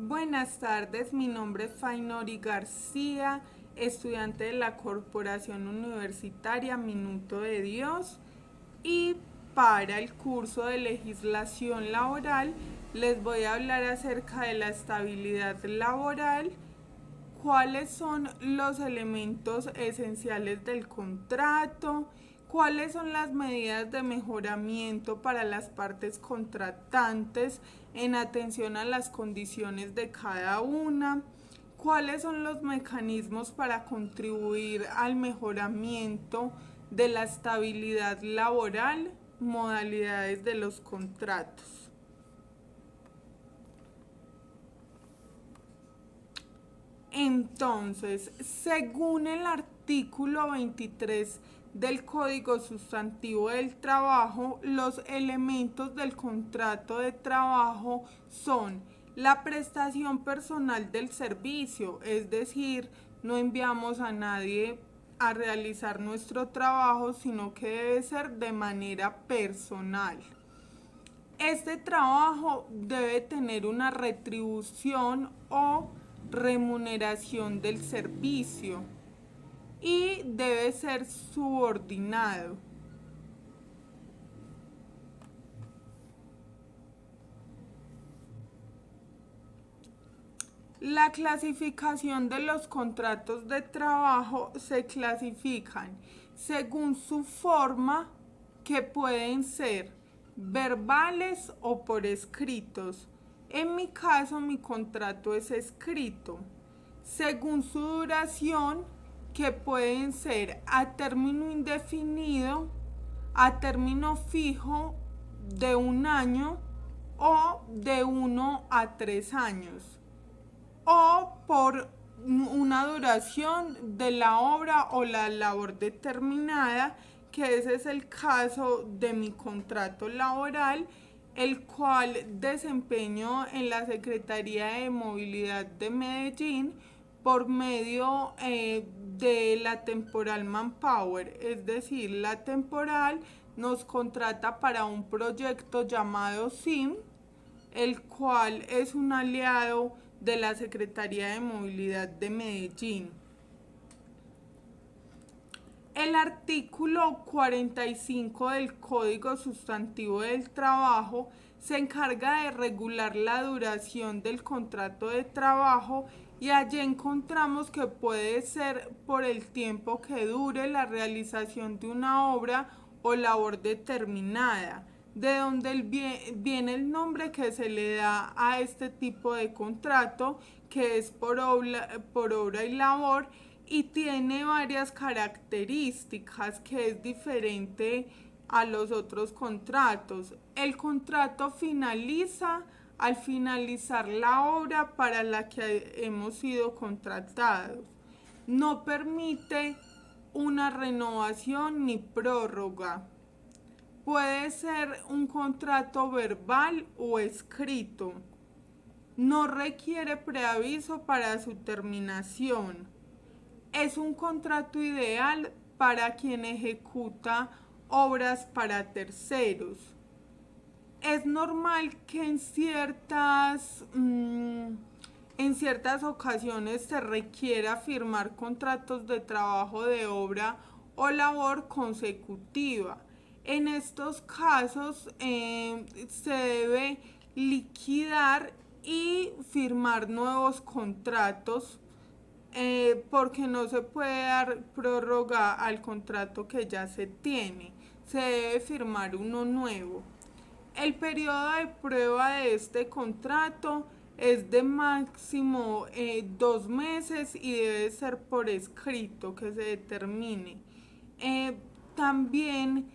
Buenas tardes, mi nombre es Fainori García, estudiante de la Corporación Universitaria Minuto de Dios, y para el curso de legislación laboral les voy a hablar acerca de la estabilidad laboral, cuáles son los elementos esenciales del contrato, cuáles son las medidas de mejoramiento para las partes contratantes en atención a las condiciones de cada una, cuáles son los mecanismos para contribuir al mejoramiento de la estabilidad laboral, modalidades de los contratos. Entonces, según el artículo 23 del Código Sustantivo del Trabajo, los elementos del contrato de trabajo son la prestación personal del servicio, es decir, no enviamos a nadie a realizar nuestro trabajo, sino que debe ser de manera personal. Este trabajo debe tener una retribución o remuneración del servicio y debe ser subordinado. La clasificación de los contratos de trabajo se clasifican según su forma, que pueden ser verbales o por escritos. En mi caso, mi contrato es escrito. Según su duración, que pueden ser a término indefinido, a término fijo de 1 año o de 1 a 3 años, o por una duración de la obra o la labor determinada, que ese es el caso de mi contrato laboral, el cual desempeño en la Secretaría de Movilidad de Medellín por medio de la temporal Manpower. Es decir, la temporal nos contrata para un proyecto llamado SIM, el cual es un aliado de la Secretaría de Movilidad de Medellín. El artículo 45 del Código Sustantivo del Trabajo se encarga de regular la duración del contrato de trabajo, y allí encontramos que puede ser por el tiempo que dure la realización de una obra o labor determinada, de donde viene el nombre que se le da a este tipo de contrato, que es por obra y labor, y tiene varias características que es diferente a los otros contratos. El contrato finaliza al finalizar la obra para la que hemos sido contratados. No permite una renovación ni prórroga. Puede ser un contrato verbal o escrito. No requiere preaviso para su terminación. Es un contrato ideal para quien ejecuta obras para terceros. Es normal que en ciertas ocasiones se requiera firmar contratos de trabajo de obra o labor consecutiva. En estos casos se debe liquidar y firmar nuevos contratos, porque no se puede dar prórroga al contrato que ya se tiene. Se debe firmar uno nuevo. El periodo de prueba de este contrato es de máximo 2 meses y debe ser por escrito que se determine. También,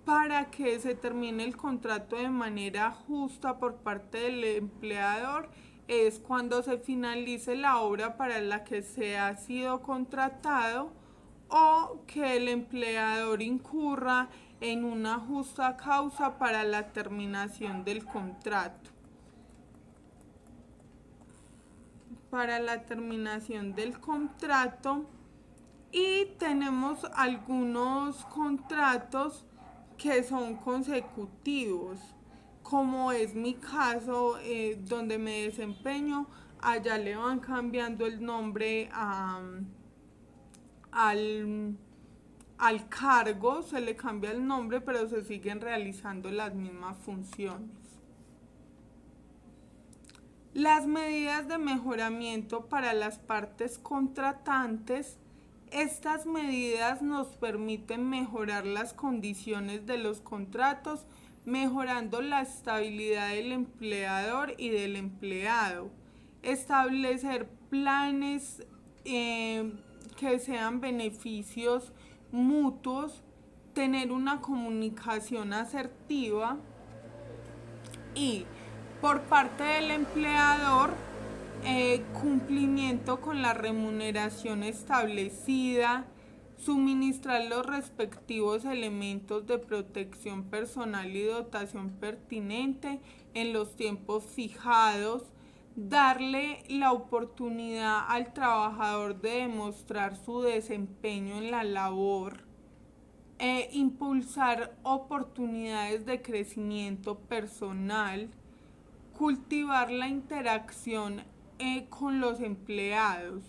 para que se termine el contrato de manera justa por parte del empleador, es cuando se finalice la obra para la que se ha sido contratado, o que el empleador incurra en una justa causa para la terminación del contrato. Para la terminación del contrato, y tenemos algunos contratos que son consecutivos. como es mi caso, donde me desempeño, allá le van cambiando el nombre al, al cargo, se le cambia el nombre, pero se siguen realizando las mismas funciones. Las medidas de mejoramiento para las partes contratantes. Estas medidas nos permiten mejorar las condiciones de los contratos, mejorando la estabilidad del empleador y del empleado. Establecer planes que sean beneficios mutuos, tener una comunicación asertiva y por parte del empleador, cumplimiento con la remuneración establecida, suministrar los respectivos elementos de protección personal y dotación pertinente en los tiempos fijados, darle la oportunidad al trabajador de demostrar su desempeño en la labor, impulsar oportunidades de crecimiento personal, cultivar la interacción con los empleados.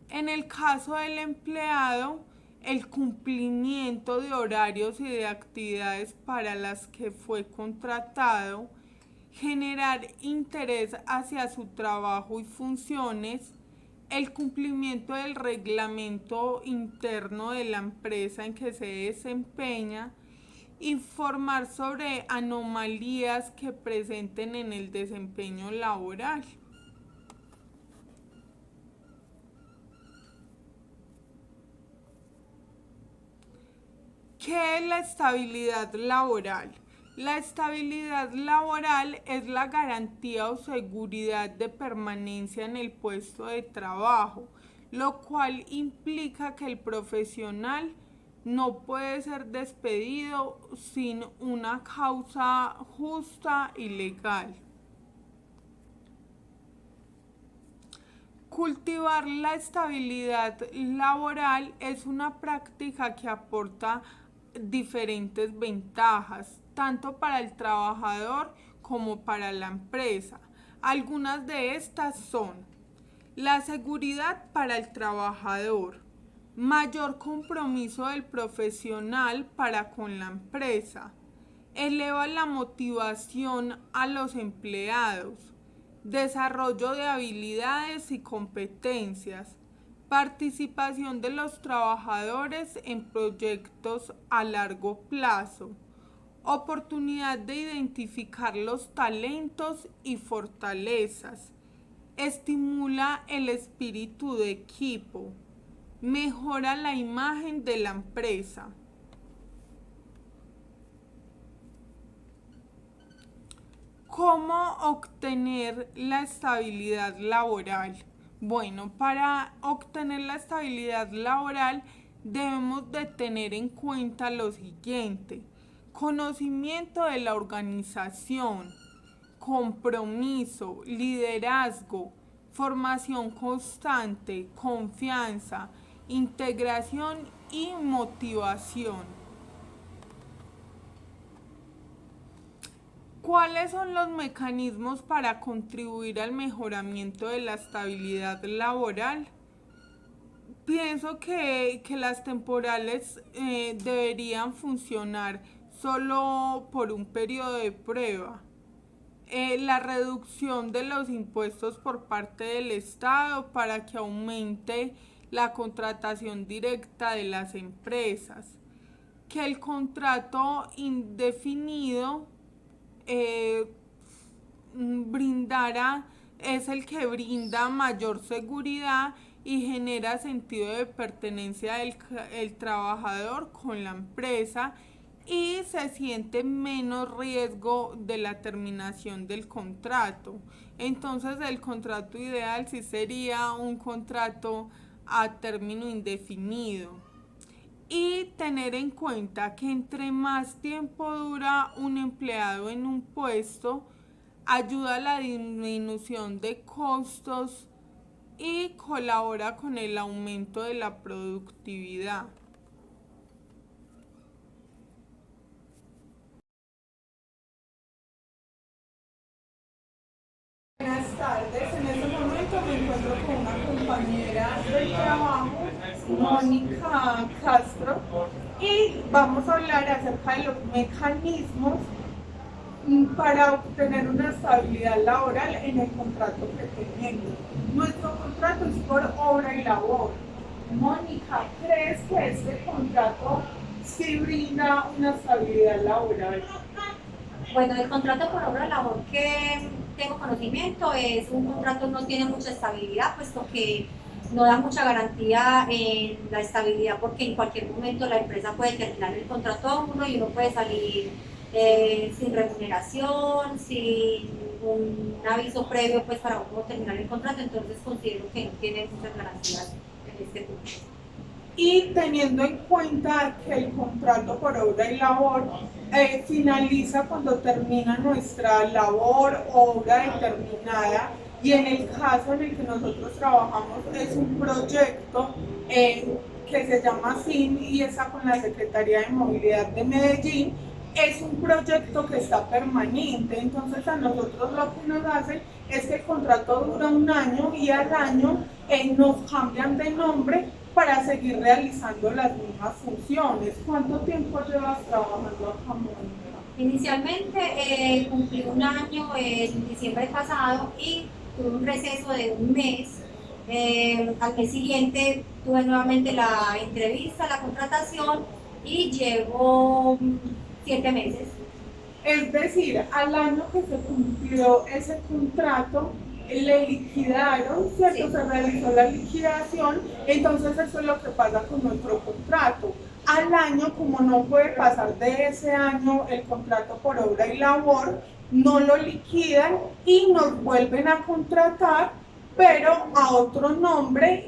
En el caso del empleado, el cumplimiento de horarios y de actividades para las que fue contratado, generar interés hacia su trabajo y funciones, el cumplimiento del reglamento interno de la empresa en que se desempeña, informar sobre anomalías que presenten en el desempeño laboral. ¿Qué es la estabilidad laboral? La estabilidad laboral es la garantía o seguridad de permanencia en el puesto de trabajo, lo cual implica que el profesional no puede ser despedido sin una causa justa y legal. Cultivar la estabilidad laboral es una práctica que aporta diferentes ventajas, tanto para el trabajador como para la empresa. Algunas de estas son la seguridad para el trabajador, mayor compromiso del profesional para con la empresa, eleva la motivación a los empleados, desarrollo de habilidades y competencias, participación de los trabajadores en proyectos a largo plazo, oportunidad de identificar los talentos y fortalezas, estimula el espíritu de equipo, mejora la imagen de la empresa. ¿Cómo obtener la estabilidad laboral? Bueno, para obtener la estabilidad laboral debemos de tener en cuenta lo siguiente: conocimiento de la organización, compromiso, liderazgo, formación constante, confianza, integración y motivación. ¿Cuáles son los mecanismos para contribuir al mejoramiento de la estabilidad laboral? Pienso que las temporales deberían funcionar solo por un periodo de prueba. La reducción de los impuestos por parte del Estado para que aumente la contratación directa de las empresas. Que el contrato indefinido es el que brinda mayor seguridad y genera sentido de pertenencia del trabajador con la empresa y se siente menos riesgo de la terminación del contrato. Entonces el contrato ideal sí sería un contrato a término indefinido. Y tener en cuenta que entre más tiempo dura un empleado en un puesto, ayuda a la disminución de costos y colabora con el aumento de la productividad. Buenas tardes, en este momento me encuentro con una compañera del trabajo, Mónica Castro, y vamos a hablar acerca de los mecanismos para obtener una estabilidad laboral en el contrato que tenemos. Nuestro contrato es por obra y labor. Mónica, ¿crees que este contrato sí brinda una estabilidad laboral? Bueno, el contrato por obra labor que tengo conocimiento es un contrato no tiene mucha estabilidad, puesto que no da mucha garantía en la estabilidad, porque en cualquier momento la empresa puede terminar el contrato a uno y uno puede salir sin remuneración, sin un aviso previo pues para uno terminar el contrato. Entonces considero que no tiene muchas garantías en este punto. Y teniendo en cuenta que el contrato por obra y labor finaliza cuando termina nuestra labor o obra determinada, y en el caso en el que nosotros trabajamos es un proyecto que se llama SIN y está con la Secretaría de Movilidad de Medellín. Es un proyecto que está permanente, entonces a nosotros lo que nos hacen es que el contrato dura un año y al año nos cambian de nombre para seguir realizando las mismas funciones. ¿Cuánto tiempo llevas trabajando acá, Mónica? Inicialmente cumplí un año en diciembre pasado y tuve un receso de un mes. Al mes siguiente tuve nuevamente la entrevista, la contratación y llevo 7 meses. Es decir, al año que se cumplió ese contrato, le liquidaron, ¿cierto? Sí. Se realizó la liquidación, entonces eso es lo que pasa con nuestro contrato. Al año, como no puede pasar de ese año el contrato por obra y labor, no lo liquidan y nos vuelven a contratar, pero a otro nombre,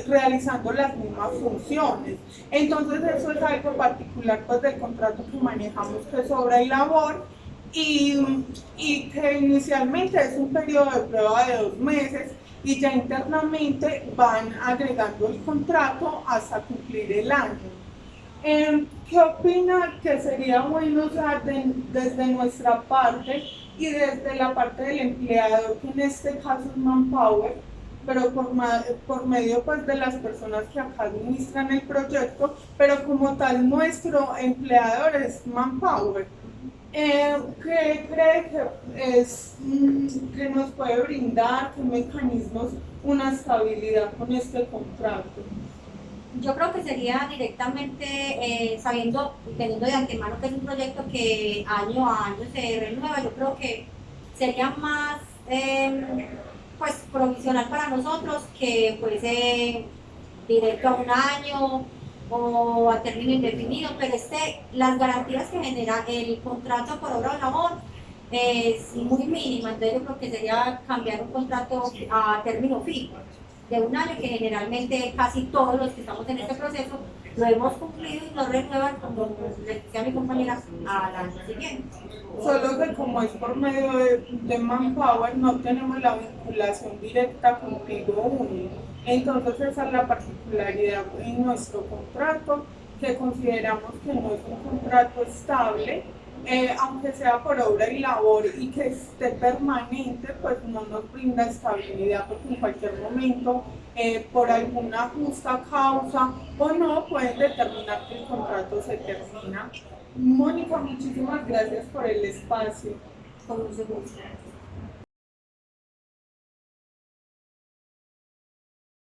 realizando las mismas funciones. Entonces eso es algo particular pues, del contrato que manejamos, que es obra y labor, y que inicialmente es un periodo de prueba de 2 meses y ya internamente van agregando el contrato hasta cumplir el año. ¿Qué opina que sería bueno desde nuestra parte y desde la parte del empleador, que en este caso es Manpower, pero por medio pues, de las personas que acá administran el proyecto, pero como tal nuestro empleador es Manpower? ¿Qué cree que es que nos puede brindar, qué mecanismos, una estabilidad con este contrato? Yo creo que sería directamente sabiendo y teniendo de antemano que es un proyecto que año a año se renueva. Yo creo que sería más pues provisional para nosotros que fuese directo a un año o a término indefinido, pero las garantías que genera el contrato por obra o labor es muy mínima. Entonces yo creo que sería cambiar un contrato a término fijo de un año, que generalmente casi todos los que estamos en este proceso lo hemos cumplido y nos renuevan, como le decía a mi compañera, al año siguiente. Solo que como es por medio de Manpower, no tenemos la vinculación directa contigo uno. Entonces esa es la particularidad en nuestro contrato, que consideramos que no es un contrato estable, aunque sea por obra y labor y que esté permanente, pues no nos brinda estabilidad, porque en cualquier momento, por alguna justa causa o no, pueden determinar que el contrato se termina. Mónica, muchísimas gracias por el espacio. Con mucho gusto.